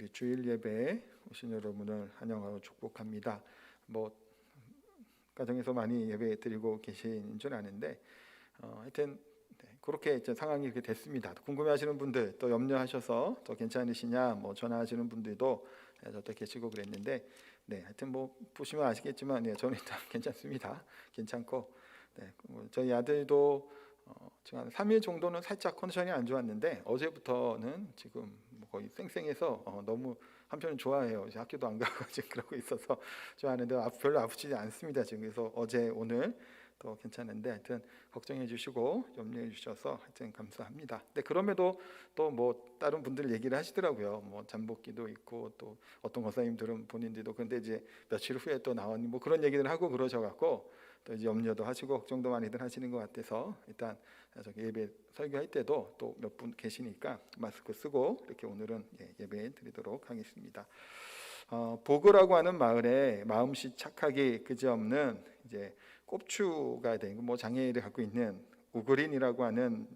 우리 주일 예배에 오신 여러분을 환영하고 축복합니다. 가정에서 많이 예배 드리고 계신 줄 아는데 하여튼 그렇게 이제 상황이 이렇게 됐습니다. 궁금해하시는 분들 또 염려하셔서 또 괜찮으시냐 전화하시는 분들도 저도 계시고 그랬는데 하여튼 보시면 아시겠지만 저는 일단 괜찮습니다. 괜찮고 저희 아들도 지금 한 3일 정도는 살짝 컨디션이 안 좋았는데 어제부터는 지금 거의 쌩쌩해서 너무 한편은 좋아해요. 이제 학교도 안 가고 지금 그러고 있어서 좋아하는데 별로 아프지 않습니다. 지금 그래서 어제 오늘 더 괜찮은데 하여튼 걱정해 주시고 염려해 주셔서 하여튼 감사합니다. 근데 그럼에도 또 다른 분들 얘기를 하시더라고요. 잠복기도 있고 또 어떤 권사님들은 본인들도 근데 이제 며칠 후에 또 나오니 그런 얘기를 하고 그러셔갖고 또 이제 염려도 하시고 걱정도 많이들 하시는 것 같아서 일단 저기 예배 설교할 때도 또 몇 분 계시니까 마스크 쓰고 이렇게 오늘은 예배 드리도록 하겠습니다. 보그라고 하는 마을에 마음씨 착하기 그지없는 이제 꼽추가 된 장애를 갖고 있는 우그린이라고 하는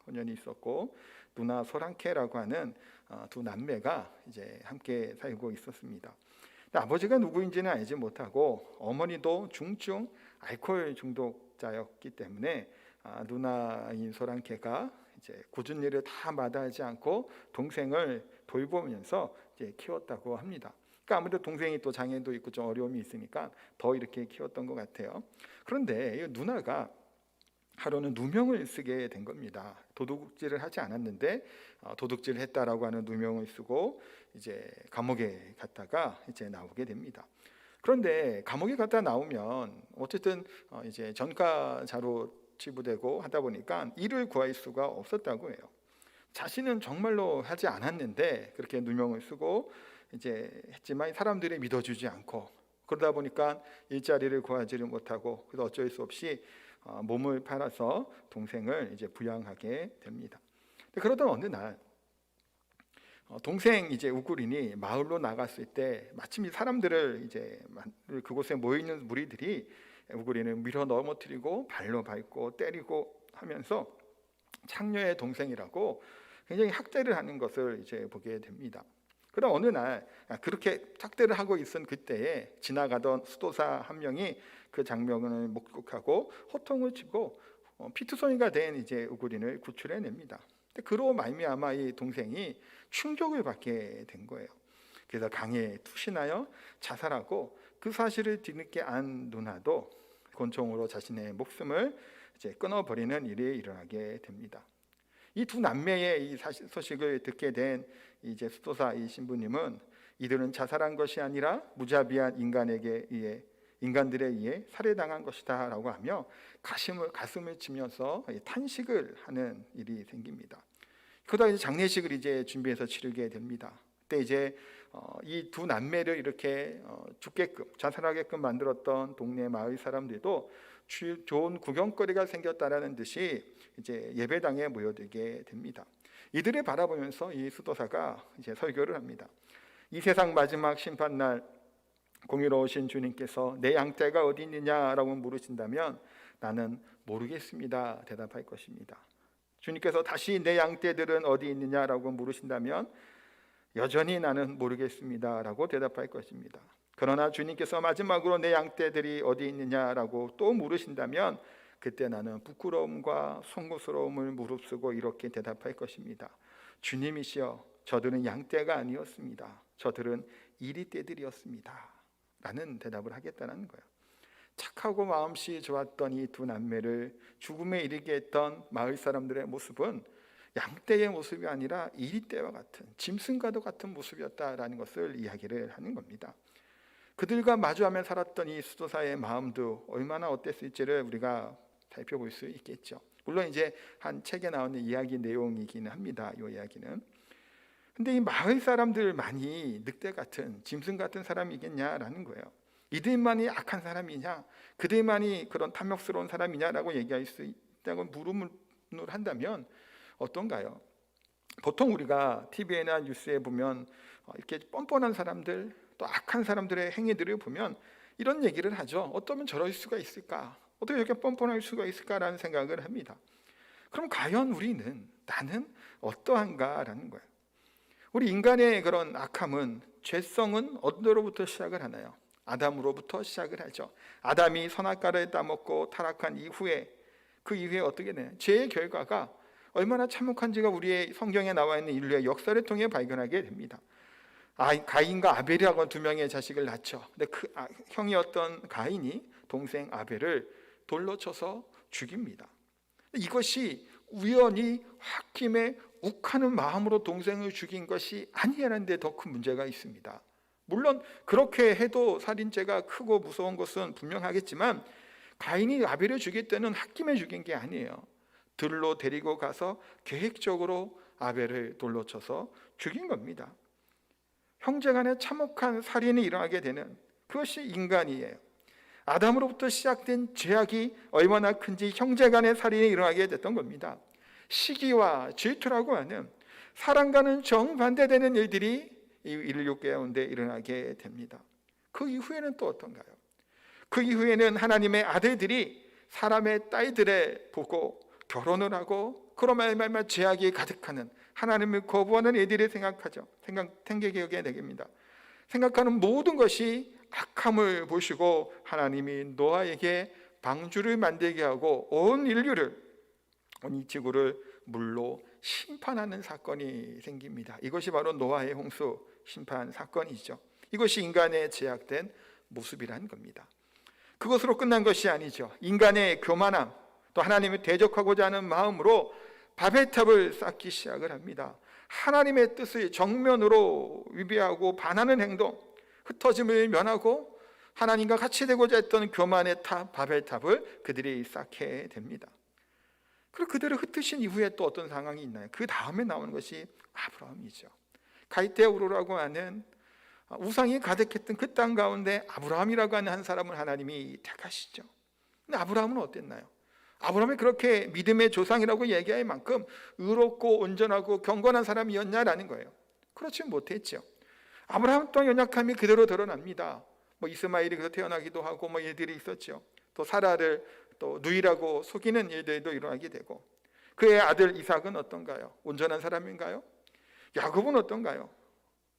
소년이 있었고 누나 소랑케라고 하는 두 남매가 이제 함께 살고 있었습니다. 아버지가 누구인지는 알지 못하고 어머니도 중증 알코올 중독자였기 때문에 누나인 소랑케가 이제 굳은 일을 다 마다하지 않고 동생을 돌보면서 이제 키웠다고 합니다. 그러니까 아무래도 동생이 또 장애도 있고 좀 어려움이 있으니까 더 이렇게 키웠던 것 같아요. 그런데 이 누나가 하루는 누명을 쓰게 된 겁니다. 도둑질을 하지 않았는데 도둑질을 했다라고 하는 누명을 쓰고 이제 감옥에 갔다가 이제 나오게 됩니다. 그런데 감옥에 갔다 나오면 어쨌든 이제 전과자로 치부되고 하다 보니까 일을 구할 수가 없었다고 해요. 자신은 정말로 하지 않았는데 그렇게 누명을 쓰고 이제 했지만 사람들이 믿어주지 않고 그러다 보니까 일자리를 구하지를 못하고 그래서 어쩔 수 없이 몸을 팔아서 동생을 이제 부양하게 됩니다. 그러던 어느 날 동생 이제 우구린이 마을로 나갔을 때 마침 이 사람들을 이제 그곳에 모여 있는 무리들이 우구린을 밀어 넘어뜨리고 발로 밟고 때리고 하면서 창녀의 동생이라고 굉장히 학대를 하는 것을 이제 보게 됩니다. 그러다 어느 날 그렇게 학대를 하고 있은 그때에 지나가던 수도사 한 명이 그 장면을 목격하고 호통을 치고 피투성이가 된 이제 우구린을 구출해냅니다. 그로 말미암아 이 동생이 충격을 받게 된 거예요. 그래서 강에 투신하여 자살하고 그 사실을 뒤늦게 안 누나도 권총으로 자신의 목숨을 이제 끊어버리는 일이 일어나게 됩니다. 이 두 남매의 이 소식을 듣게 된 이제 수도사 이 신부님은 이들은 자살한 것이 아니라 무자비한 인간들에 의해 살해당한 것이다라고 하며 가슴을 치면서 탄식을 하는 일이 생깁니다. 그러다 이제 장례식을 이제 준비해서 치르게 됩니다. 그때 이제 이 두 남매를 이렇게 죽게끔 자살하게끔 만들었던 동네 마을 사람들도 좋은 구경거리가 생겼다라는 듯이 이제 예배당에 모여들게 됩니다. 이들을 바라보면서 이 수도사가 이제 설교를 합니다. 이 세상 마지막 심판날 공의로우신 주님께서 내 양떼가 어디 있느냐라고 물으신다면 나는 모르겠습니다 대답할 것입니다. 주님께서 다시 내 양떼들은 어디 있느냐라고 물으신다면 여전히 나는 모르겠습니다라고 대답할 것입니다. 그러나 주님께서 마지막으로 내 양떼들이 어디 있느냐라고 또 물으신다면 그때 나는 부끄러움과 송구스러움을 무릅쓰고 이렇게 대답할 것입니다. 주님이시여, 저들은 양떼가 아니었습니다. 저들은 이리떼들이었습니다 라는 대답을 하겠다는 거예요. 착하고 마음씨 좋았던 이 두 남매를 죽음에 이르게 했던 마을 사람들의 모습은 양떼의 모습이 아니라 이리떼와 같은 짐승과도 같은 모습이었다라는 것을 이야기를 하는 겁니다. 그들과 마주하며 살았던 이 수도사의 마음도 얼마나 어땠을지를 우리가 살펴볼 수 있겠죠. 물론 이제 한 책에 나오는 이야기 내용이기는 합니다. 이 이야기는. 근데 이 마을 사람들만이 늑대 같은 짐승 같은 사람이겠냐라는 거예요. 이들만이 악한 사람이냐, 그들만이 그런 탐욕스러운 사람이냐라고 얘기할 수 있다고 물음을 한다면 어떤가요? 보통 우리가 TV나 뉴스에 보면 이렇게 뻔뻔한 사람들, 또 악한 사람들의 행위들을 보면 이런 얘기를 하죠. 어쩌면 저럴 수가 있을까? 어떻게 이렇게 뻔뻔할 수가 있을까라는 생각을 합니다. 그럼 과연 나는 어떠한가라는 거예요. 우리 인간의 그런 악함은, 죄성은 어디로부터 시작을 하나요? 아담으로부터 시작을 하죠. 아담이 선악과를 따먹고 타락한 이후에, 그 이후에 어떻게 되나요? 죄의 결과가 얼마나 참혹한지가 우리의 성경에 나와 있는 인류의 역사를 통해 발견하게 됩니다. 가인과 아벨이라고 두 명의 자식을 낳죠. 근데 그 형이었던 가인이 동생 아벨을 돌로 쳐서 죽입니다. 이것이 우연히 홧김에 욱하는 마음으로 동생을 죽인 것이 아니라는데 더 큰 문제가 있습니다. 물론 그렇게 해도 살인죄가 크고 무서운 것은 분명하겠지만, 가인이 아벨을 죽일 때는 홧김에 죽인 게 아니에요. 들로 데리고 가서 계획적으로 아벨을 돌로 쳐서 죽인 겁니다. 형제간에 참혹한 살인이 일어나게 되는, 그것이 인간이에요. 아담으로부터 시작된 죄악이 얼마나 큰지 형제간의 살인이 일어나게 됐던 겁니다. 시기와 질투라고 하는 사랑과는 정반대되는 일들이 이 인류 가운데 일어나게 됩니다. 그 이후에는 또 어떤가요? 그 이후에는 하나님의 아들들이 사람의 딸들에 보고 결혼을 하고, 그로 말미암아 죄악이 가득하는, 하나님을 거부하는 애들이 생각하게 됩니다. 생각하는 모든 것이 악함을 보시고 하나님이 노아에게 방주를 만들게 하고 온 인류를, 온 이 지구를 물로 심판하는 사건이 생깁니다. 이것이 바로 노아의 홍수 심판 사건이죠. 이것이 인간의 제약된 모습이라는 겁니다. 그것으로 끝난 것이 아니죠. 인간의 교만함, 또 하나님을 대적하고자 하는 마음으로 바벨탑을 쌓기 시작을 합니다. 하나님의 뜻을 정면으로 위배하고 반하는 행동, 흩어짐을 면하고 하나님과 같이 되고자 했던 교만의 탑 바벨탑을 그들이 쌓게 됩니다. 그리고 그들을 흩으신 이후에 또 어떤 상황이 있나요? 그 다음에 나오는 것이 아브라함이죠. 갈대우르라고 하는 우상이 가득했던 그 땅 가운데 아브라함이라고 하는 한 사람을 하나님이 택하시죠. 근데 아브라함은 어땠나요? 아브라함이 그렇게 믿음의 조상이라고 얘기할 만큼 의롭고 온전하고 경건한 사람이었냐라는 거예요. 그렇지 못했죠. 아브라함 또한 연약함이 그대로 드러납니다. 이스마엘이 그래서 태어나기도 하고 일들이 있었죠. 또 사라를 또 누이라고 속이는 일들도 일어나게 되고, 그의 아들 이삭은 어떤가요? 온전한 사람인가요? 야곱은 어떤가요?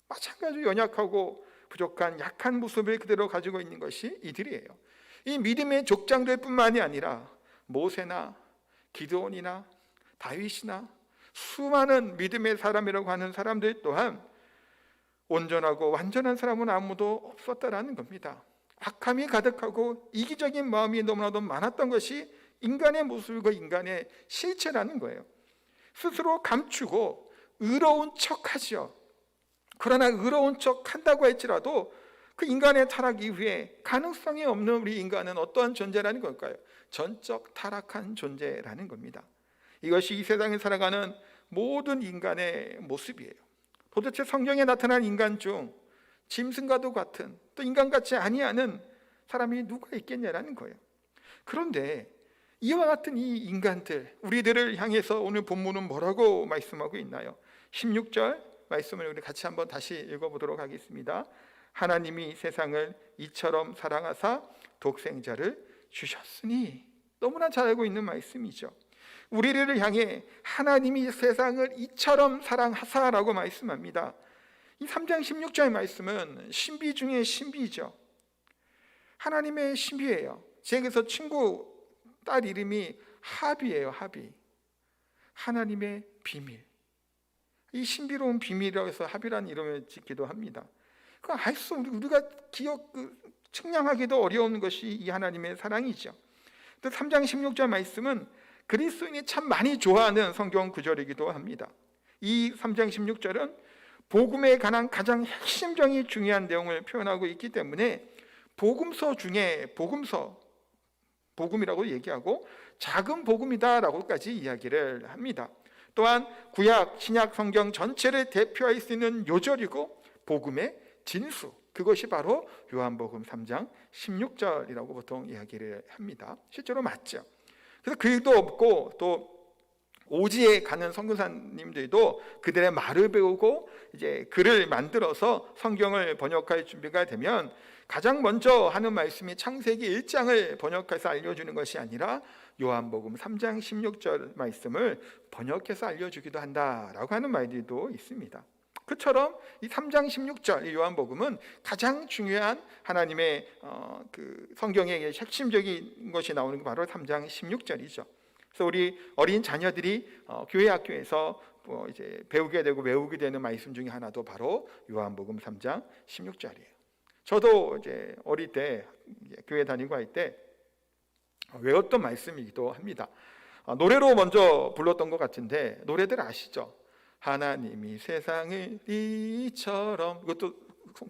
마찬가지로 연약하고 부족한 약한 모습을 그대로 가지고 있는 것이 이들이에요. 이 믿음의 족장들 뿐만이 아니라 모세나 기드온이나 다윗이나 수많은 믿음의 사람이라고 하는 사람들 또한 온전하고 완전한 사람은 아무도 없었다라는 겁니다. 악함이 가득하고 이기적인 마음이 너무나도 많았던 것이 인간의 모습과 인간의 실체라는 거예요. 스스로 감추고 의로운 척하죠. 그러나 의로운 척한다고 할지라도 그 인간의 타락 이후에 가능성이 없는 우리 인간은 어떠한 존재라는 걸까요? 전적 타락한 존재라는 겁니다. 이것이 이 세상에 살아가는 모든 인간의 모습이에요. 도대체 성경에 나타난 인간 중 짐승과도 같은, 또 인간같이 아니하는 사람이 누가 있겠냐라는 거예요. 그런데 이와 같은 이 인간들, 우리들을 향해서 오늘 본문은 뭐라고 말씀하고 있나요? 16절 말씀을 우리 같이 한번 다시 읽어보도록 하겠습니다. 하나님이 세상을 이처럼 사랑하사 독생자를 주셨으니. 너무나 잘 알고 있는 말씀이죠. 우리를 향해 하나님이 세상을 이처럼 사랑하사라고 말씀합니다. 이 3장 16절 말씀은 신비 중의 신비죠. 하나님의 신비예요. 제게서 친구 딸 이름이 하비예요. 하비. 하나님의 비밀. 이 신비로운 비밀이라고 해서 하비라는 이름을 짓기도 합니다. 그 알 수 없는, 우리가 측량하기도 어려운 것이 이 하나님의 사랑이죠. 또 3장 16절 말씀은 그리스도인이 참 많이 좋아하는 성경 구절이기도 합니다. 이 3장 16절은 복음에 관한 가장 핵심적인 중요한 내용을 표현하고 있기 때문에 복음서 중에 복음이라고 얘기하고 작은 복음이다라고까지 이야기를 합니다. 또한 구약, 신약 성경 전체를 대표할 수 있는 요절이고 복음의 진수, 그것이 바로 요한복음 3장 16절이라고 보통 이야기를 합니다. 실제로 맞죠. 그래서 글도 없고 또 오지에 가는 선교사님들도 그들의 말을 배우고 이제 글을 만들어서 성경을 번역할 준비가 되면 가장 먼저 하는 말씀이 창세기 1장을 번역해서 알려주는 것이 아니라 요한복음 3장 16절 말씀을 번역해서 알려주기도 한다라고 하는 말들도 있습니다. 그처럼 이 3장 16절 이 요한복음은 가장 중요한 하나님의 그 성경의 핵심적인 것이 나오는 게 바로 3장 16절이죠. 그래서 우리 어린 자녀들이 교회 학교에서 이제 배우게 되고 외우게 되는 말씀 중에 하나도 바로 요한복음 3장 16절이에요. 저도 이제 어릴 때 교회 다니고 할 때 외웠던 말씀이기도 합니다. 노래로 먼저 불렀던 것 같은데 노래들 아시죠? 하나님이 세상을 이처럼, 이것도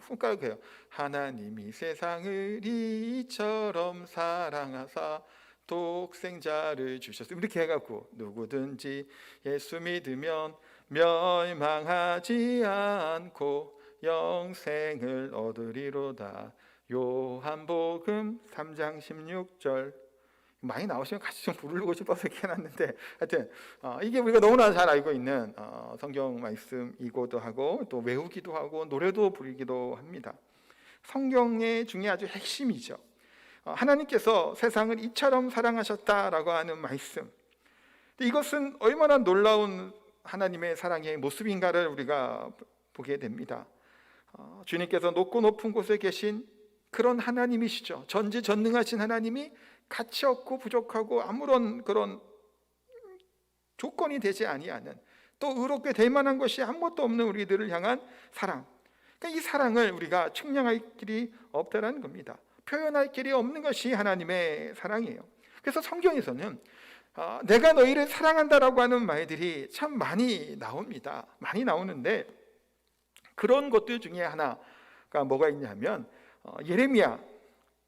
손가락이에요. 하나님이 세상을 이처럼 사랑하사 독생자를 주셨어요. 이렇게 해갖고 누구든지 예수 믿으면 멸망하지 않고 영생을 얻으리로다. 요한복음 3장 16절. 많이 나오시면 같이 좀 부르고 싶어서 이렇게 해놨는데, 하여튼 이게 우리가 너무나 잘 알고 있는 성경 말씀이기도 하고 또 외우기도 하고 노래도 부르기도 합니다. 성경의 중에 아주 핵심이죠. 하나님께서 세상을 이처럼 사랑하셨다라고 하는 말씀, 이것은 얼마나 놀라운 하나님의 사랑의 모습인가를 우리가 보게 됩니다. 주님께서 높고 높은 곳에 계신 그런 하나님이시죠. 전지전능하신 하나님이 가치 없고 부족하고 아무런 그런 조건이 되지 아니하는, 또 의롭게 될 만한 것이 아무것도 없는 우리들을 향한 사랑, 그러니까 이 사랑을 우리가 측량할 길이 없다라는 겁니다. 표현할 길이 없는 것이 하나님의 사랑이에요. 그래서 성경에서는 내가 너희를 사랑한다라고 하는 말들이 참 많이 나옵니다. 많이 나오는데 그런 것들 중에 하나가 뭐가 있냐면 예레미야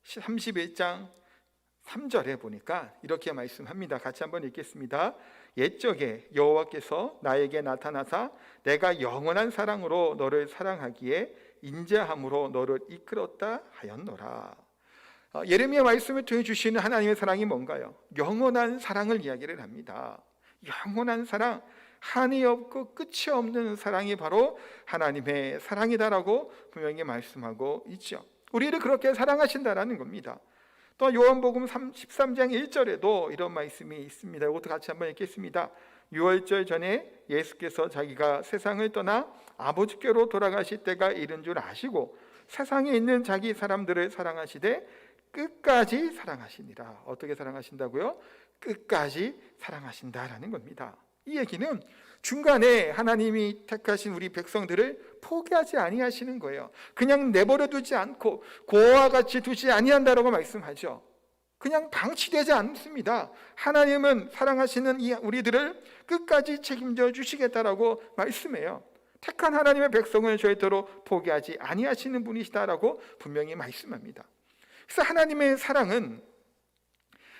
31장 3절에 보니까 이렇게 말씀합니다. 같이 한번 읽겠습니다. 옛적에 여호와께서 나에게 나타나사 내가 영원한 사랑으로 너를 사랑하기에 인자함으로 너를 이끌었다 하였노라. 예레미야 말씀을 통해 주시는 하나님의 사랑이 뭔가요? 영원한 사랑을 이야기를 합니다. 영원한 사랑, 한이 없고 끝이 없는 사랑이 바로 하나님의 사랑이다라고 분명히 말씀하고 있죠. 우리를 그렇게 사랑하신다라는 겁니다. 또 요한복음 13장 1절에도 이런 말씀이 있습니다. 이것도 같이 한번 읽겠습니다. 유월절 전에 예수께서 자기가 세상을 떠나 아버지께로 돌아가실 때가 이른 줄 아시고 세상에 있는 자기 사람들을 사랑하시되 끝까지 사랑하시니라. 어떻게 사랑하신다고요? 끝까지 사랑하신다라는 겁니다. 이 얘기는 중간에 하나님이 택하신 우리 백성들을 포기하지 아니하시는 거예요. 그냥 내버려 두지 않고 고와 같이 두지 아니한다라고 말씀하죠. 그냥 방치되지 않습니다. 하나님은 사랑하시는 이 우리들을 끝까지 책임져 주시겠다라고 말씀해요. 택한 하나님의 백성을 절대로 포기하지 아니하시는 분이시다라고 분명히 말씀합니다. 그래서 하나님의 사랑은,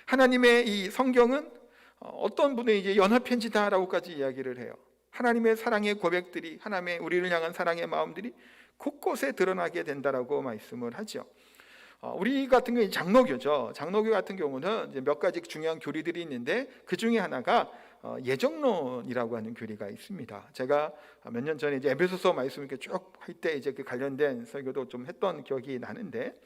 하나님의 이 성경은 어떤 분의 이제 연합편지다라고까지 이야기를 해요. 하나님의 사랑의 고백들이, 하나님의 우리를 향한 사랑의 마음들이 곳곳에 드러나게 된다라고 말씀을 하죠. 우리 같은 경우는 장로교죠. 장로교 같은 경우는 이제 몇 가지 중요한 교리들이 있는데 그 중에 하나가 예정론이라고 하는 교리가 있습니다. 제가 몇 년 전에 이제 에베소서 말씀 이렇게 쭉 할 때 이제 그 관련된 설교도 좀 했던 기억이 나는데,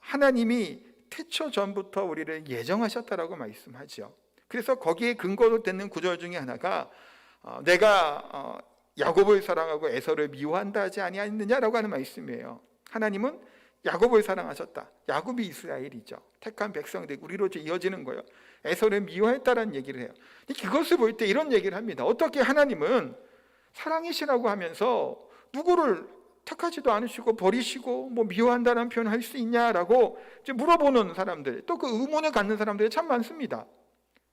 하나님이 태초 전부터 우리를 예정하셨다라고 말씀하죠. 그래서 거기에 근거로 되는 구절 중에 하나가 내가 야곱을 사랑하고 에서를 미워한다 하지 아니하느냐라고 하는 말씀이에요. 하나님은 야곱을 사랑하셨다. 야곱이 이스라엘이죠. 택한 백성들, 우리로 이어지는 거예요. 에서를 미워했다라는 얘기를 해요. 그것을 볼 때 이런 얘기를 합니다. 어떻게 하나님은 사랑이시라고 하면서 누구를 택하지도 않으시고 버리시고 뭐 미워한다는 표현을 할 수 있냐라고 이제 물어보는 사람들, 또 그 의문을 갖는 사람들이 참 많습니다.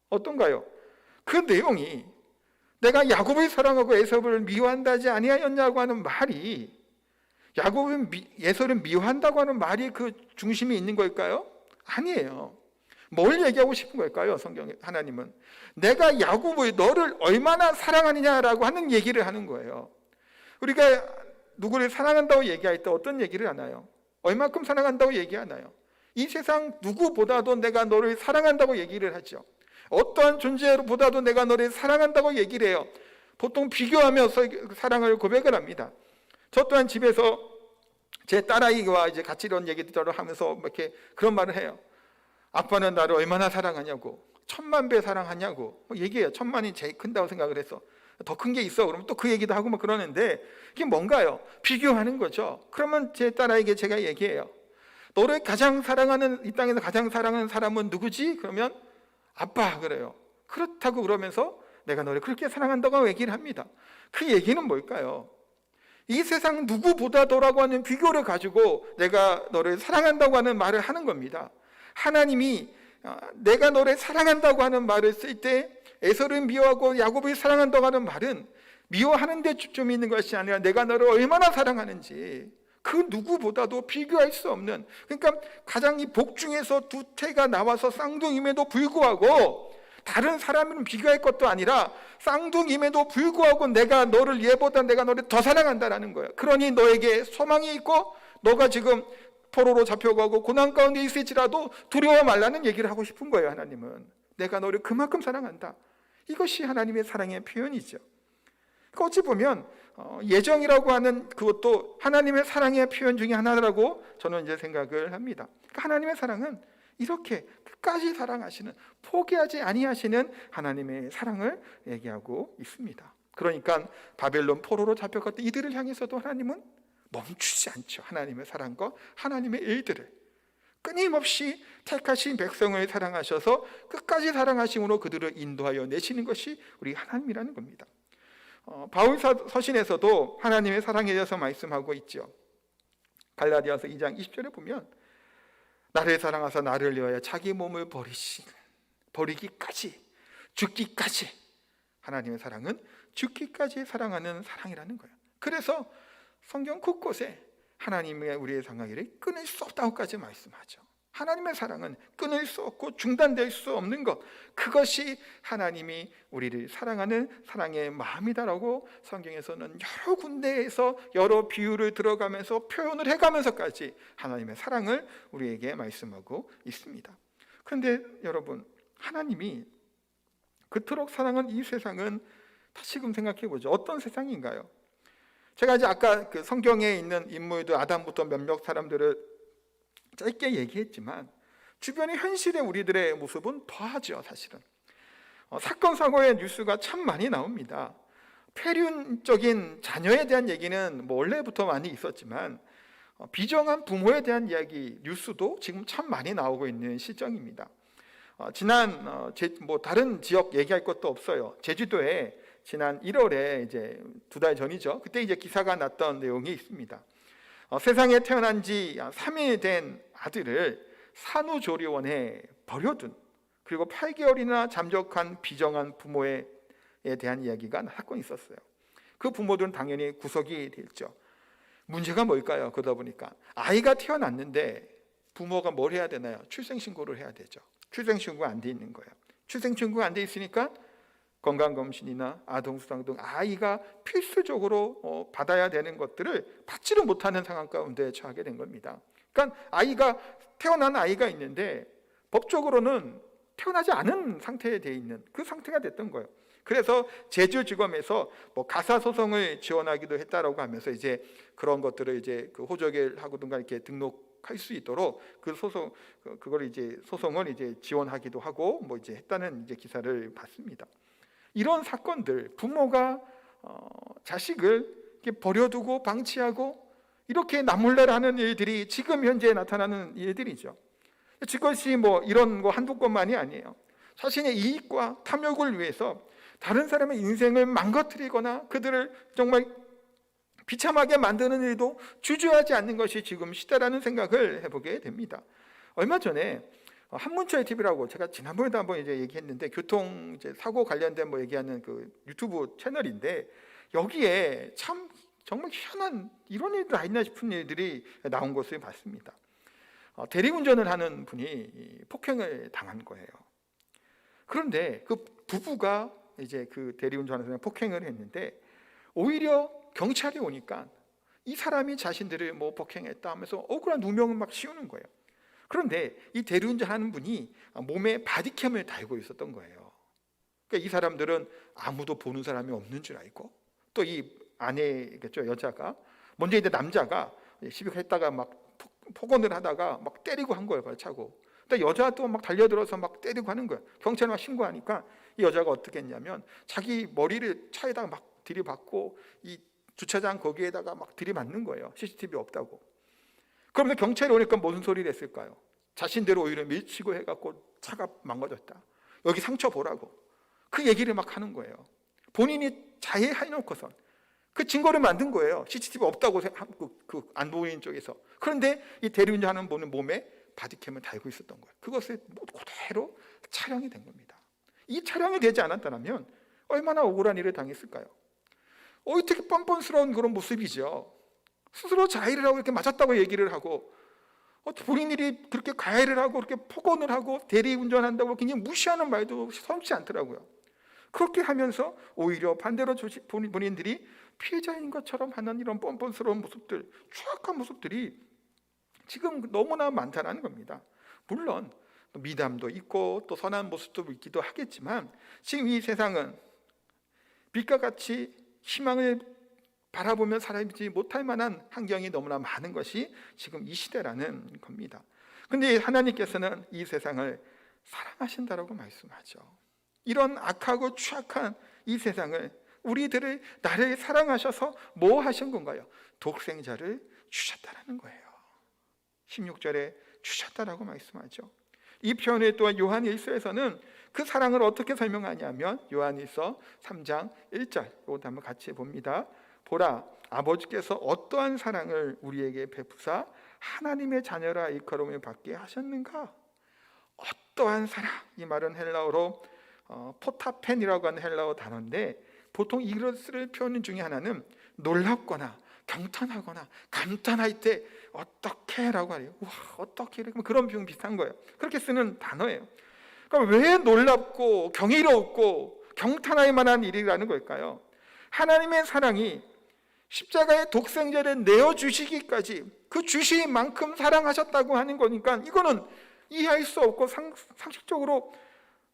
어떤가요? 그 내용이 내가 야곱을 사랑하고 에서를 미워한다지 아니하였냐고 하는 말이, 야곱은 에서를 미워한다고 하는 말이 그 중심이 있는 걸까요? 아니에요. 뭘 얘기하고 싶은 걸까요? 성경 하나님은 내가 야곱을, 너를 얼마나 사랑하느냐라고 하는 얘기를 하는 거예요. 우리가 누구를 사랑한다고 얘기할 때 어떤 얘기를 하나요? 얼마큼 사랑한다고 얘기하나요? 이 세상 누구보다도 내가 너를 사랑한다고 얘기를 하죠. 어떠한 존재보다도 내가 너를 사랑한다고 얘기를 해요. 보통 비교하면서 사랑을 고백을 합니다. 저 또한 집에서 제 딸아이와 이제 같이 이런 얘기들을 하면서 이렇게 그런 말을 해요. 아빠는 나를 얼마나 사랑하냐고, 1000만 배 사랑하냐고 얘기해요. 1000만이 제일 큰다고 생각을 해서. 더 큰 게 있어. 그러면 또 그 얘기도 하고 막 그러는데 이게 뭔가요? 비교하는 거죠. 그러면 제 딸아이에게 제가 얘기해요. 너를 가장 사랑하는, 이 땅에서 가장 사랑하는 사람은 누구지? 그러면 아빠 그래요. 그렇다고 그러면서 내가 너를 그렇게 사랑한다고 얘기를 합니다. 그 얘기는 뭘까요? 이 세상 누구보다도라고 하는 비교를 가지고 내가 너를 사랑한다고 하는 말을 하는 겁니다. 하나님이 내가 너를 사랑한다고 하는 말을 쓸 때 에서를 미워하고 야곱을 사랑한다고 하는 말은 미워하는 데 초점이 있는 것이 아니라 내가 너를 얼마나 사랑하는지 그 누구보다도 비교할 수 없는, 그러니까 가장 이 복 중에서 두 태가 나와서 쌍둥이임에도 불구하고 다른 사람은 비교할 것도 아니라 쌍둥이임에도 불구하고 내가 너를 얘보다 내가 너를 더 사랑한다라는 거예요. 그러니 너에게 소망이 있고 너가 지금 포로로 잡혀가고 고난 가운데 있을지라도 두려워 말라는 얘기를 하고 싶은 거예요. 하나님은 내가 너를 그만큼 사랑한다. 이것이 하나님의 사랑의 표현이죠. 그러니까 어찌 보면 예정이라고 하는 그것도 하나님의 사랑의 표현 중에 하나라고 저는 이제 생각을 합니다. 그러니까 하나님의 사랑은 이렇게 끝까지 사랑하시는, 포기하지 아니하시는 하나님의 사랑을 얘기하고 있습니다. 그러니까 바벨론 포로로 잡혀갔던 이들을 향해서도 하나님은 멈추지 않죠. 하나님의 사랑과 하나님의 일들을 끊임없이 택하신 백성을 사랑하셔서 끝까지 사랑하심으로 그들을 인도하여 내시는 것이 우리 하나님이라는 겁니다. 바울 서신에서도 하나님의 사랑에 대해서 말씀하고 있죠. 갈라디아서 2장 20절에 보면 나를 사랑하사 나를 위하여 자기 몸을 버리기까지, 죽기까지, 하나님의 사랑은 죽기까지 사랑하는 사랑이라는 거예요. 그래서 성경 곳곳에 하나님의 우리의 사랑을 끊을 수 없다고까지 말씀하죠. 하나님의 사랑은 끊을 수 없고 중단될 수 없는 것, 그것이 하나님이 우리를 사랑하는 사랑의 마음이다라고 성경에서는 여러 군데에서 여러 비유를 들어가면서 표현을 해가면서까지 하나님의 사랑을 우리에게 말씀하고 있습니다. 그런데 여러분, 하나님이 그토록 사랑한 이 세상은 다시금 생각해 보죠. 어떤 세상인가요? 제가 이제 아까 그 성경에 있는 인물들 아담부터 몇몇 사람들을 짧게 얘기했지만 주변의 현실의 우리들의 모습은 더하죠. 사실은 사건 사고의 뉴스가 참 많이 나옵니다. 폐륜적인 자녀에 대한 얘기는 뭐 원래부터 많이 있었지만 비정한 부모에 대한 이야기 뉴스도 지금 참 많이 나오고 있는 시점입니다. 지난 뭐 다른 지역 얘기할 것도 없어요. 제주도에 지난 1월에 이제 2달 전이죠. 그때 이제 기사가 났던 내용이 있습니다. 세상에 태어난 지 3일 된 아들을 산후조리원에 버려둔, 그리고 8개월이나 잠적한 비정한 부모에 대한 이야기가 사건이 있었어요. 그 부모들은 당연히 구속이 됐죠. 문제가 뭘까요? 그러다 보니까 아이가 태어났는데 부모가 뭘 해야 되나요? 출생신고를 해야 되죠. 출생신고가 안 돼 있는 거예요. 출생신고가 안 돼 있으니까 건강검진이나 아동수당 등 아이가 필수적으로 받아야 되는 것들을 받지를 못하는 상황 가운데 처하게 된 겁니다. 그러니까 태어난 아이가 있는데 법적으로는 태어나지 않은 상태에 돼 있는 그 상태가 됐던 거예요. 그래서 제주지검에서 뭐 가사소송을 지원하기도 했다라고 하면서 이제 그런 것들을 이제 그 호적을 하고든가 이렇게 등록할 수 있도록 그 그걸 이제 소송을 이제 지원하기도 하고 뭐 이제 했다는 이제 기사를 봤습니다. 이런 사건들, 부모가 자식을 이렇게 버려두고 방치하고 이렇게 나몰라라 하는 일들이 지금 현재 나타나는 일들이죠. 그것이 뭐 이런 거 한두 건만이 아니에요. 자신의 이익과 탐욕을 위해서 다른 사람의 인생을 망가뜨리거나 그들을 정말 비참하게 만드는 일도 주저하지 않는 것이 지금 시대라는 생각을 해보게 됩니다. 얼마 전에 한문철 TV라고 제가 지난번에도 한번 이제 얘기했는데 교통 이제 사고 관련된 뭐 얘기하는 그 유튜브 채널인데 여기에 참 정말 희한한 이런 일도 있나 싶은 일들이 나온 것을 봤습니다. 대리운전을 하는 분이 폭행을 당한 거예요. 그런데 그 부부가 이제 그 대리운전하는 사람이 폭행을 했는데 오히려 경찰이 오니까 이 사람이 자신들을 뭐 폭행했다 하면서 억울한 누명을 막 씌우는 거예요. 그런데 이 대리운전하는 분이 몸에 바디캠을 달고 있었던 거예요. 그러니까 이 사람들은 아무도 보는 사람이 없는 줄 알고 또 이 아내겠죠, 여자가 먼저 이제 남자가 시비했다가 막 폭언을 하다가 막 때리고 한 거예요, 발차고. 또 여자도 막 달려들어서 막 때리고 하는 거예요. 경찰에 막 신고하니까 이 여자가 어떻게 했냐면 자기 머리를 차에다가 막 들이받고 이 주차장 거기에다가 막 들이맞는 거예요. CCTV 없다고. 그러면서 경찰이 오니까 무슨 소리를 했을까요? 자신대로 오히려 밀치고 해갖고 차가 망가졌다. 여기 상처 보라고. 그 얘기를 막 하는 거예요. 본인이 자해해놓고선 그 증거를 만든 거예요. CCTV 없다고 그 안보인 쪽에서. 그런데 이 대리운전하는 분은 몸에 바디캠을 달고 있었던 거예요. 그것을 그대로 촬영이 된 겁니다. 이 촬영이 되지 않았다면 얼마나 억울한 일을 당했을까요? 어떻게 뻔뻔스러운 그런 모습이죠. 스스로 자해를 하고 이렇게 맞았다고 얘기를 하고 본인들이 그렇게 가해를 하고 그렇게 폭언을 하고 대리운전한다고 굉장히 무시하는 말도 성치 않더라고요. 그렇게 하면서 오히려 반대로 본인들이 피해자인 것처럼 하는 이런 뻔뻔스러운 모습들, 추악한 모습들이 지금 너무나 많다는 겁니다. 물론 미담도 있고 또 선한 모습도 있기도 하겠지만 지금 이 세상은 빛과 같이 희망을 바라보며 살지 못할 만한 환경이 너무나 많은 것이 지금 이 시대라는 겁니다. 그런데 하나님께서는 이 세상을 사랑하신다라고 말씀하죠. 이런 악하고 추악한 이 세상을 나를 사랑하셔서 뭐 하신 건가요? 독생자를 주셨다라는 거예요. 16절에 주셨다라고 말씀하죠. 이 표현을 또한 요한일서에서는 그 사랑을 어떻게 설명하냐면 요한일서 3장 1절 이것도 한번 같이 봅니다. 보라, 아버지께서 어떠한 사랑을 우리에게 베푸사 하나님의 자녀라 일컬음을 받게 하셨는가? 어떠한 사랑, 이 말은 헬라어로 포타펜이라고 하는 헬라어 단어인데 보통 이것을 표현 중에 하나는 놀랍거나 경탄하거나 감탄할 때 어떻게 라고 하래요. 와, 어떻게, 그런 표현 비슷한 거예요. 그렇게 쓰는 단어예요. 그럼 왜 놀랍고 경이롭고 경탄할 만한 일이라는 걸까요? 하나님의 사랑이 십자가의 독생자를 내어주시기까지 그 주신 만큼 사랑하셨다고 하는 거니까 이거는 이해할 수 없고 상식적으로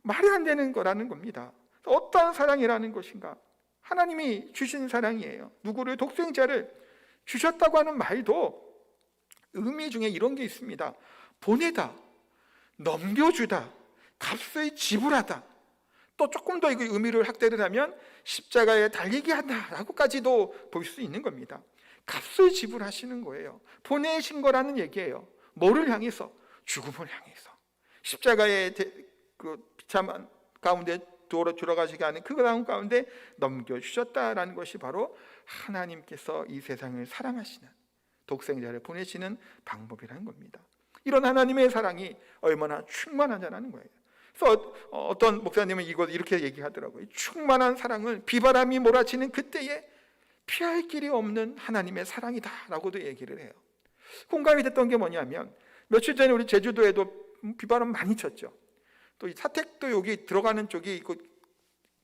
말이 안 되는 거라는 겁니다. 어떠한 사랑이라는 것인가? 하나님이 주신 사랑이에요. 누구를 독생자를 주셨다고 하는 말도 의미 중에 이런 게 있습니다. 보내다, 넘겨주다, 값을 지불하다. 또 조금 더 의미를 확대를 하면 십자가에 달리게 한다라고까지도 볼 수 있는 겁니다. 값을 지불하시는 거예요. 보내신 거라는 얘기예요. 뭐를 향해서? 죽음을 향해서. 십자가의 그 비참 가운데 들어가시게 하는 그 가운데 넘겨주셨다라는 것이 바로 하나님께서 이 세상을 사랑하시는 독생자를 보내시는 방법이라는 겁니다. 이런 하나님의 사랑이 얼마나 충만하냐는 거예요. 그래서 어떤 목사님은 이걸 이렇게 얘기하더라고요. 충만한 사랑을 비바람이 몰아치는 그때에 피할 길이 없는 하나님의 사랑이다라고도 얘기를 해요. 공감이 됐던 게 뭐냐면 며칠 전에 우리 제주도에도 비바람 많이 쳤죠. 또 이 사택도 여기 들어가는 쪽이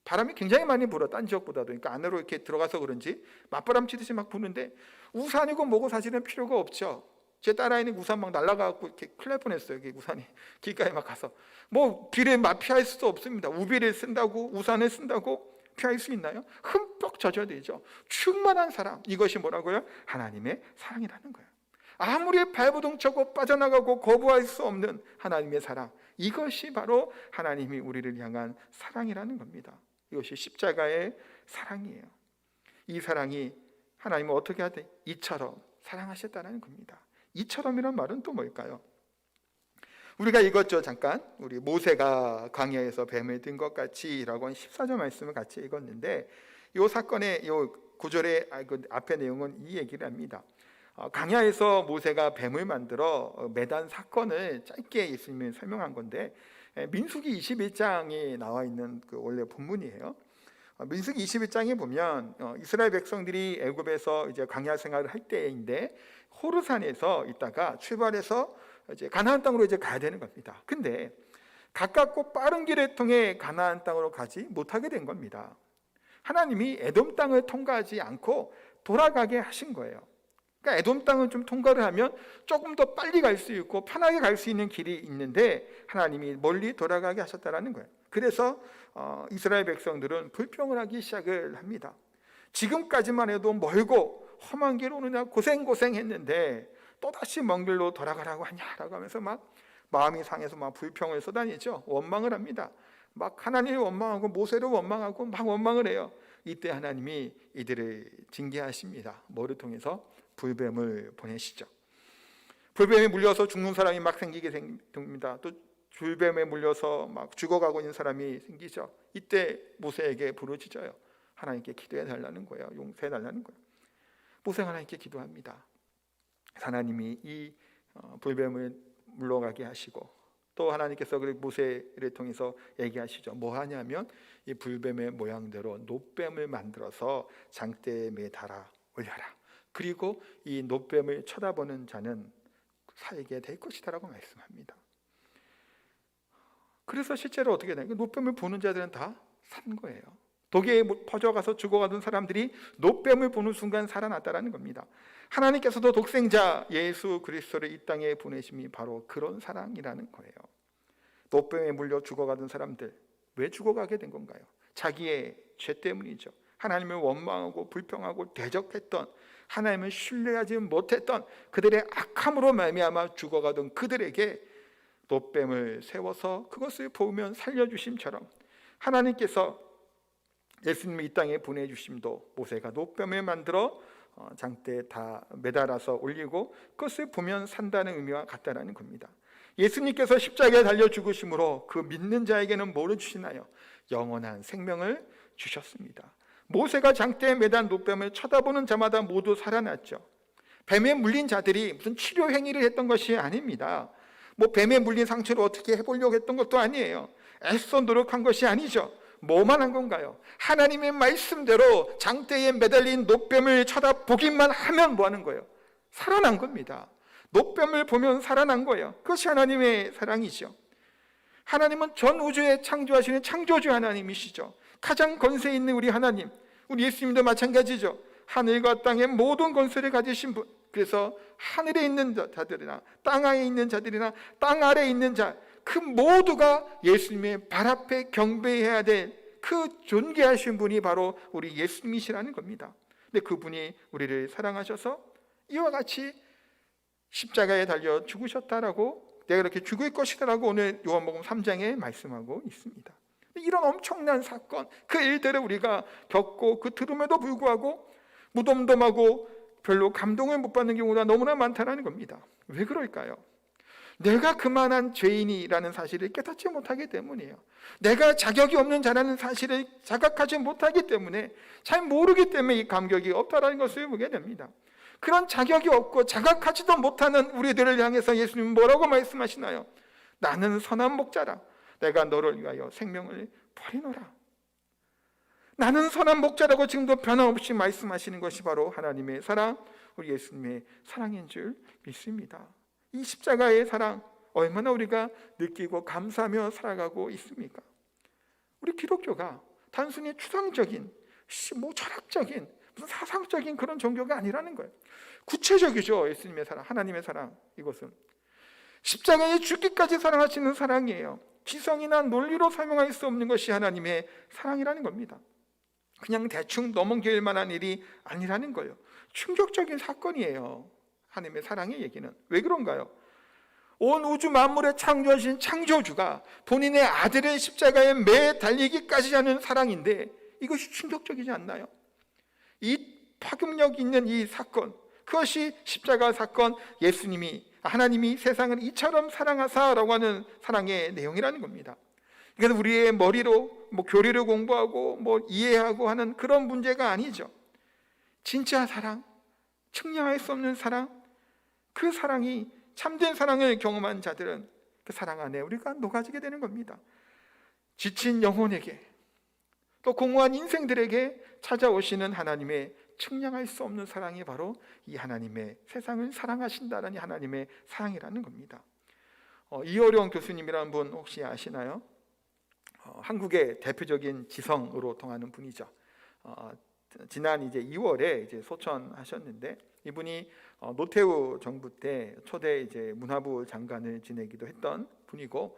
바람이 굉장히 많이 불어, 딴 지역보다도. 그러니까 안으로 이렇게 들어가서 그런지 맞바람 치듯이 막 부는데 우산이고 뭐고 사실은 필요가 없죠. 제 딸아이는 우산 막 날아가고 이렇게 큰일 날 뻔했어요. 여기 우산이 길가에 막 가서 뭐 비를 막 피할 수도 없습니다. 우비를 쓴다고 우산을 쓴다고 피할 수 있나요? 흠뻑 젖어야 되죠. 충만한 사랑, 이것이 뭐라고요? 하나님의 사랑이라는 거예요. 아무리 발부둥차고 빠져나가고 거부할 수 없는 하나님의 사랑, 이것이 바로 하나님이 우리를 향한 사랑이라는 겁니다. 이것이 십자가의 사랑이에요. 이 사랑이 하나님은 어떻게 하되 이처럼 사랑하셨다는 겁니다. 이처럼이란 말은 또 뭘까요? 우리가 읽었죠. 잠깐 우리 모세가 광야에서 뱀을 든 것 같이라고 한 14절 말씀을 같이 읽었는데 이 사건의 이 구절의 앞의 내용은 이 얘기를 합니다. 광야에서 모세가 뱀을 만들어 매단 사건을 짧게 예수님이 설명한 건데 민수기 21장에 나와 있는 그 원래 본문이에요. 민수기 21장에 보면 이스라엘 백성들이 애굽에서 이제 광야 생활을 할 때인데 호르산에서 있다가 출발해서 이제 가나안 땅으로 이제 가야 되는 겁니다. 근데 가깝고 빠른 길을 통해 가나안 땅으로 가지 못하게 된 겁니다. 하나님이 에돔 땅을 통과하지 않고 돌아가게 하신 거예요. 그러니까 에돔 땅을 좀 통과를 하면 조금 더 빨리 갈 수 있고 편하게 갈 수 있는 길이 있는데 하나님이 멀리 돌아가게 하셨다라는 거예요. 그래서 이스라엘 백성들은 불평을 하기 시작을 합니다. 지금까지만 해도 멀고 험한 길 오느냐 고생했는데 또다시 먼 길로 돌아가라고 하냐라고 하면서 막 마음이 상해서 막 불평을 쏟아내죠. 원망을 합니다. 막 하나님을 원망하고 모세를 원망하고 막 원망을 해요. 이때 하나님이 이들을 징계하십니다. 뭐를 통해서? 불뱀을 보내시죠. 불뱀에 물려서 죽는 사람이 막 생기게 됩니다. 또 불뱀에 물려서 막 죽어가고 있는 사람이 생기죠. 이때 모세에게 부르짖어요. 하나님께 기도해 달라는 거예요. 용서해 달라는 거예요. 모세가 하나님께 기도합니다. 하나님이 이 불뱀을 물러가게 하시고, 또 하나님께서 그 모세를 통해서 얘기하시죠. 뭐 하냐면 이 불뱀의 모양대로 놋뱀을 만들어서 장대에 매달아 올려라. 그리고 이 놋뱀을 쳐다보는 자는 살게 될 것이다라고 말씀합니다. 그래서 실제로 어떻게 되나요? 놋뱀을 보는 자들은 다 산 거예요. 독에 퍼져가서 죽어가던 사람들이 놋뱀을 보는 순간 살아났다라는 겁니다. 하나님께서도 독생자 예수 그리스도를 이 땅에 보내심이 바로 그런 사랑이라는 거예요. 놋뱀에 물려 죽어가던 사람들, 왜 죽어가게 된 건가요? 자기의 죄 때문이죠. 하나님을 원망하고 불평하고 대적했던, 하나님을 신뢰하지 못했던 그들의 악함으로 말미암아 죽어가던 그들에게 놋뱀을 세워서 그것을 보면 살려주심처럼, 하나님께서 예수님을 이 땅에 보내주심도 모세가 놋뱀을 만들어 장대에 다 매달아서 올리고 그것을 보면 산다는 의미와 같다는 겁니다. 예수님께서 십자가에 달려 죽으심으로 그 믿는 자에게는 뭐를 주시나요? 영원한 생명을 주셨습니다. 모세가 장대에 매단 놋뱀을 쳐다보는 자마다 모두 살아났죠. 뱀에 물린 자들이 무슨 치료 행위를 했던 것이 아닙니다. 뭐 뱀에 물린 상처를 어떻게 해보려고 했던 것도 아니에요. 애써 노력한 것이 아니죠. 뭐만 한 건가요? 하나님의 말씀대로 장대에 매달린 놋뱀을 쳐다보기만 하면 뭐 하는 거예요? 살아난 겁니다. 놋뱀을 보면 살아난 거예요. 그것이 하나님의 사랑이죠. 하나님은 전 우주에 창조하시는 창조주 하나님이시죠. 가장 권세 있는 우리 하나님, 우리 예수님도 마찬가지죠. 하늘과 땅의 모든 권세를 가지신 분. 그래서 하늘에 있는 자들이나 땅 하에 있는 자들이나 땅 아래에 있는 자, 그 모두가 예수님의 발 앞에 경배해야 될 그 존귀하신 분이 바로 우리 예수님이시라는 겁니다. 근데 그분이 우리를 사랑하셔서 이와 같이 십자가에 달려 죽으셨다라고, 내가 이렇게 죽을 것이다라고 오늘 요한복음 3장에 말씀하고 있습니다. 이런 엄청난 사건, 그 일들을 우리가 겪고 그 들음에도 불구하고 무덤덤하고 별로 감동을 못 받는 경우가 너무나 많다는 겁니다. 왜 그럴까요? 내가 그만한 죄인이라는 사실을 깨닫지 못하기 때문이에요. 내가 자격이 없는 자라는 사실을 자각하지 못하기 때문에, 잘 모르기 때문에 이 감격이 없다라는 것을 보게 됩니다. 그런 자격이 없고 자각하지도 못하는 우리들을 향해서 예수님은 뭐라고 말씀하시나요? 나는 선한 목자라. 내가 너를 위하여 생명을 버리노라. 나는 선한 목자라고 지금도 변함없이 말씀하시는 것이 바로 하나님의 사랑, 우리 예수님의 사랑인 줄 믿습니다. 이 십자가의 사랑 얼마나 우리가 느끼고 감사하며 살아가고 있습니까? 우리 기독교가 단순히 추상적인, 뭐 철학적인, 무슨 사상적인 그런 종교가 아니라는 거예요. 구체적이죠. 예수님의 사랑, 하나님의 사랑, 이것은 십자가에 죽기까지 사랑하시는 사랑이에요. 지성이나 논리로 설명할 수 없는 것이 하나님의 사랑이라는 겁니다. 그냥 대충 넘어길 만한 일이 아니라는 거예요. 충격적인 사건이에요. 하나님의 사랑의 얘기는. 왜 그런가요? 온 우주 만물을 창조하신 창조주가 본인의 아들의 십자가에 매 달리기까지 하는 사랑인데, 이것이 충격적이지 않나요? 이 파급력 있는 이 사건, 그것이 십자가 사건, 하나님이 세상을 이처럼 사랑하사라고 하는 사랑의 내용이라는 겁니다. 이것은 우리의 머리로 교리를 공부하고 이해하고 하는 그런 문제가 아니죠. 진짜 사랑, 측량할 수 없는 사랑, 그 사랑이 참된 사랑을 경험한 자들은 그 사랑 안에 우리가 녹아지게 되는 겁니다. 지친 영혼에게, 또 공허한 인생들에게 찾아오시는 하나님의 측량할 수 없는 사랑이 바로 이 하나님의 세상을 사랑하신다는 하나님의 사랑이라는 겁니다. 이어령 교수님이라는 분 혹시 아시나요? 한국의 대표적인 지성으로 통하는 분이죠. 지난 2월에 소천하셨는데, 이분이 노태우 정부 때 초대 문화부 장관을 지내기도 했던 분이고,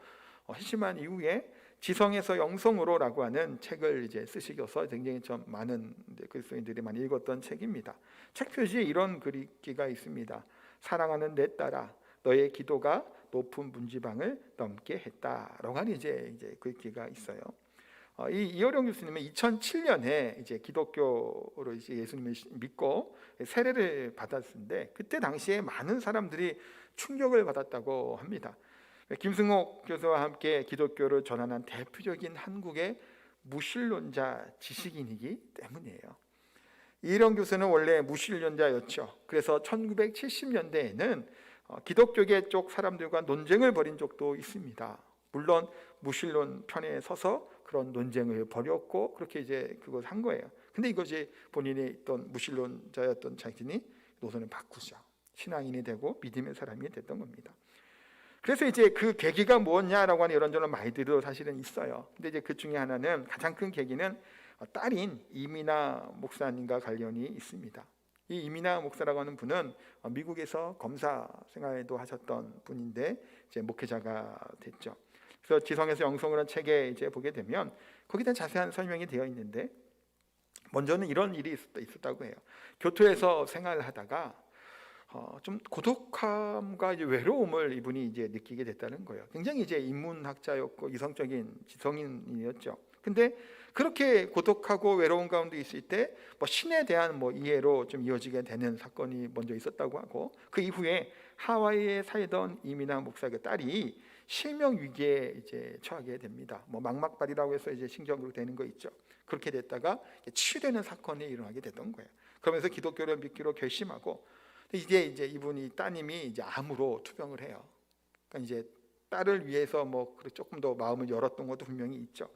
회심한 이후에 지성에서 영성으로라고 하는 책을 쓰시고서 굉장히 좀 많은 그리스도인들이 많이 읽었던 책입니다. 책 표지에 이런 글귀가 있습니다. 사랑하는 내 딸아, 너의 기도가 높은 문지방을 넘게 했다라고 하는 이제 글귀가 있어요. 이 이어령 교수님은 2007년에 이제 기독교로 이제 예수님을 믿고 세례를 받았는데 그때 당시에 많은 사람들이 충격을 받았다고 합니다. 김승옥 교수와 함께 기독교를 전환한 대표적인 한국의 무신론자 지식인이기 때문이에요. 이런 교수는 원래 무신론자였죠. 그래서 1970년대에는 기독교계 쪽 사람들과 논쟁을 벌인 적도 있습니다. 물론 무신론 편에 서서 그런 논쟁을 벌였고 그렇게 이제 그걸 한 거예요. 근데 이것이 본인이 있던 무신론자였던 자신이 노선을 바꾸죠. 신앙인이 되고 믿음의 사람이 됐던 겁니다. 그래서 이제 그 계기가 뭐냐라고 하는 이런저런 말들도 사실은 있어요. 근데 이제 그 중에 하나는 가장 큰 계기는 딸인 이민아 목사님과 관련이 있습니다. 이 이민아 목사라고 하는 분은 미국에서 검사 생활도 하셨던 분인데 이제 목회자가 됐죠. 그래서 지성에서 영성이라는 책에 이제 보게 되면 거기에 대한 자세한 설명이 되어 있는데 먼저는 이런 일이 있었다고 해요. 교토에서 생활하다가 좀 고독함과 이제 외로움을 이분이 이제 느끼게 됐다는 거예요. 굉장히 이제 인문학자였고 이성적인 지성인이었죠. 근데 그렇게 고독하고 외로운 가운데 있을 때 뭐 신에 대한 뭐 이해로 좀 이어지게 되는 사건이 먼저 있었다고 하고 그 이후에 하와이에 살던 이민아 목사의 딸이 실명 위기에 이제 처하게 됩니다. 뭐 망막발이라고 해서 이제 신경으로 되는 거 있죠. 그렇게 됐다가 치유되는 사건이 일어나게 됐던 거예요. 그러면서 기독교를 믿기로 결심하고 이제 이분이 따님이 이제 암으로 투병을 해요. 그러니까 이제 딸을 위해서 뭐 조금 더 마음을 열었던 것도 분명히 있죠.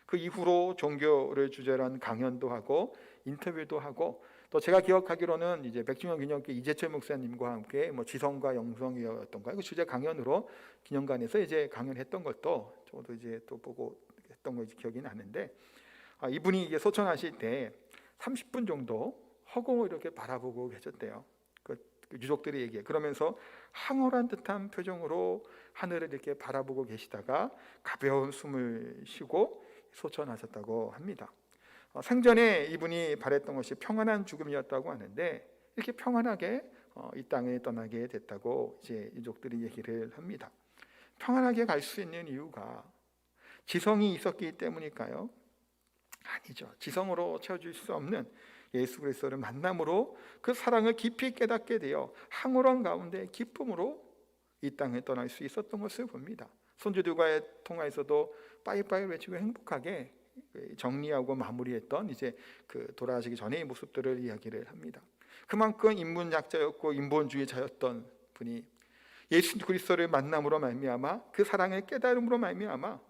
그 이후로 종교를 주제로 한 강연도 하고 인터뷰도 하고 또 제가 기억하기로는 이제 백중현 기념교 이재철 목사님과 함께 뭐 지성과 영성이었던가 그 주제 강연으로 기념관에서 이제 강연했던 것도 저도 이제 또 보고 했던 거 기억이 나는데 이분이 이게 소천하실 때 30분 정도 허공을 이렇게 바라보고 계셨대요. 그 유족들이 얘기해. 그러면서 황홀한 듯한 표정으로 하늘을 이렇게 바라보고 계시다가 가벼운 숨을 쉬고 소천하셨다고 합니다. 생전에 이분이 바랬던 것이 평안한 죽음이었다고 하는데 이렇게 평안하게 이 땅을 떠나게 됐다고 이제 유족들이 얘기를 합니다. 평안하게 갈 수 있는 이유가 지성이 있었기 때문일까요? 아니죠. 지성으로 채워줄 수 없는 예수 그리스도를 만남으로 그 사랑을 깊이 깨닫게 되어 황홀한 가운데 기쁨으로 이 땅을 떠날 수 있었던 것을 봅니다. 손주들과의 통화에서도 빠이빠이 외치고 행복하게 정리하고 마무리했던 이제 그 돌아가시기 전의 모습들을 이야기를 합니다. 그만큼 인문학자였고 인본주의자였던 분이 예수 그리스도를 만남으로 말미암아 그 사랑을 깨달음으로 말미암아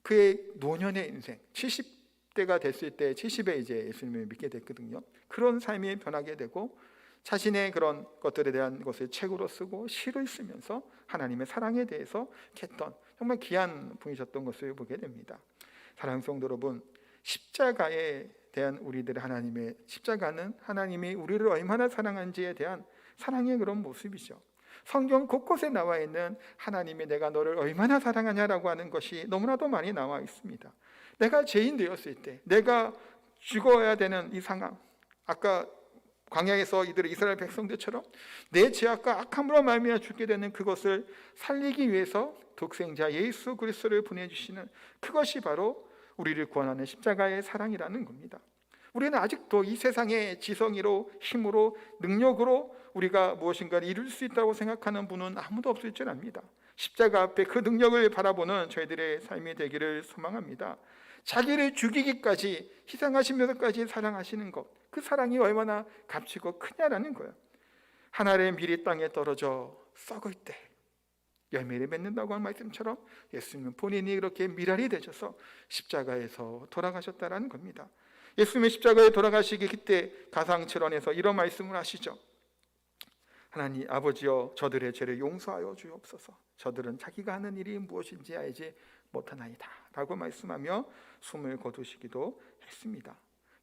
그의 노년의 인생 70대가 됐을 때 70에 이제 예수님을 믿게 됐거든요. 그런 삶이 변하게 되고 자신의 그런 것들에 대한 것을 책으로 쓰고 시를 쓰면서 하나님의 사랑에 대해서 했던 정말 귀한 분이셨던 것을 보게 됩니다. 사랑하는 성도 여러분, 십자가에 대한 우리들의 하나님의 십자가는 하나님이 우리를 얼마나 사랑한지에 대한 사랑의 그런 모습이죠. 성경 곳곳에 나와 있는 하나님이 내가 너를 얼마나 사랑하냐라고 하는 것이 너무나도 많이 나와 있습니다. 내가 죄인 되었을 때 내가 죽어야 되는 이 상황, 아까 광야에서 이들의 이스라엘 백성들처럼 내 죄악과 악함으로 말미암아 죽게 되는 그것을 살리기 위해서 독생자 예수 그리스도를 보내주시는 그것이 바로 우리를 구원하는 십자가의 사랑이라는 겁니다. 우리는 아직도 이 세상의 지성으로 힘으로 능력으로 우리가 무엇인가를 이룰 수 있다고 생각하는 분은 아무도 없을 줄 압니다. 십자가 앞에 그 능력을 바라보는 저희들의 삶이 되기를 소망합니다. 자기를 죽이기까지 희생하시면서까지 사랑하시는 것, 그 사랑이 얼마나 값지고 크냐라는 거예요. 한 알의 밀이 땅에 떨어져 썩을 때 열매를 맺는다고 하는 말씀처럼 예수님은 본인이 그렇게 밀알이 되셔서 십자가에서 돌아가셨다라는 겁니다. 예수님의 십자가에 돌아가시기 그때 가상칠언에서 이런 말씀을 하시죠. 하나님 아버지여 저들의 죄를 용서하여 주옵소서. 저들은 자기가 하는 일이 무엇인지 알지 못하나이다 라고 말씀하며 숨을 거두시기도 했습니다.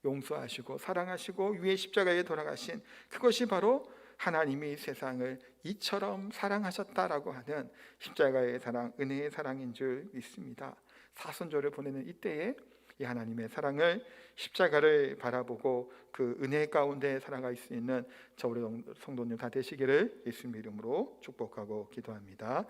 용서하시고 사랑하시고 위에 십자가에 돌아가신 그것이 바로 하나님이 세상을 이처럼 사랑하셨다라고 하는 십자가의 사랑, 은혜의 사랑인 줄 믿습니다. 사순절을 보내는 이때에 이 하나님의 사랑을, 십자가를 바라보고 그 은혜 가운데 살아갈 수 있는 저 우리 성도님 다 되시기를 예수님의 이름으로 축복하고 기도합니다.